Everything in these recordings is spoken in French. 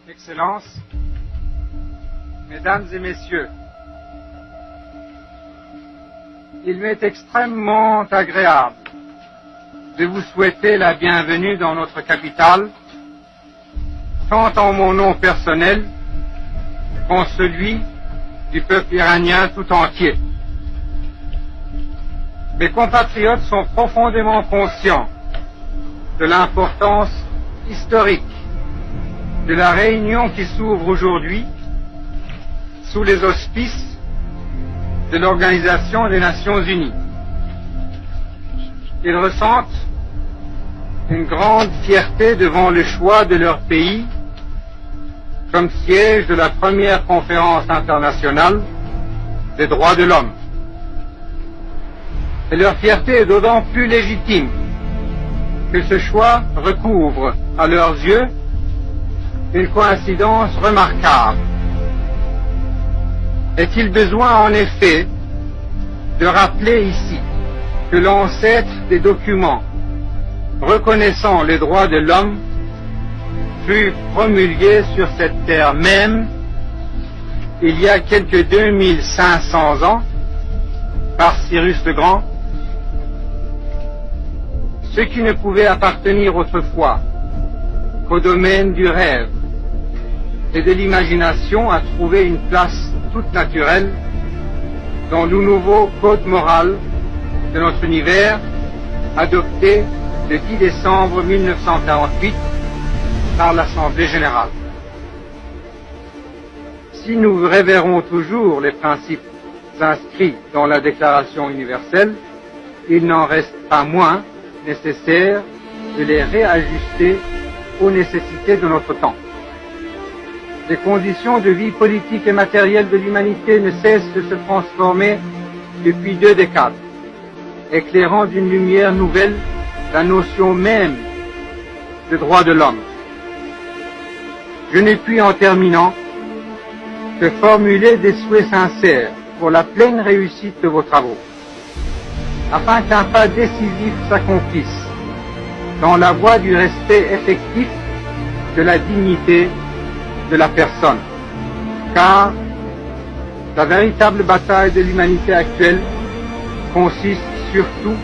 Excellences, Mesdames et Messieurs, il m'est extrêmement agréable de vous souhaiter la bienvenue dans notre capitale, tant en mon nom personnel qu'en celui du peuple iranien tout entier. Mes compatriotes sont profondément conscients de l'importance historique de la réunion qui s'ouvre aujourd'hui sous les auspices de l'Organisation des Nations Unies. Ils ressentent une grande fierté devant le choix de leur pays comme siège de la première conférence internationale des droits de l'homme. Et leur fierté est d'autant plus légitime que ce choix recouvre à leurs yeux une coïncidence remarquable. Est-il besoin en effet de rappeler ici que l'ancêtre des documents reconnaissant les droits de l'homme fut promulgué sur cette terre même il y a quelques 2500 ans par Cyrus le Grand? Ce qui ne pouvait appartenir autrefois qu'au domaine du rêve et de l'imagination a trouvé une place toute naturelle dans le nouveau code moral de notre univers adopté le 10 décembre 1948 par l'Assemblée générale. Si nous révérons toujours les principes inscrits dans la Déclaration universelle, il n'en reste pas moins nécessaire de les réajuster aux nécessités de notre temps. Les conditions de vie politique et matérielle de l'humanité ne cessent de se transformer depuis 2 décades, éclairant d'une lumière nouvelle la notion même de droits de l'homme. Je n'ai pu en terminant que formuler des souhaits sincères pour la pleine réussite de vos travaux, afin qu'un pas décisif s'accomplisse dans la voie du respect effectif de la dignité de la personne. Car la véritable bataille de l'humanité actuelle consiste surtout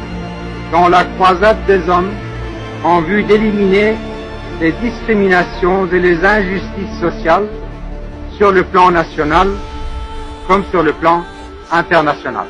dans la croisade des hommes en vue d'éliminer les discriminations et les injustices sociales sur le plan national comme sur le plan international.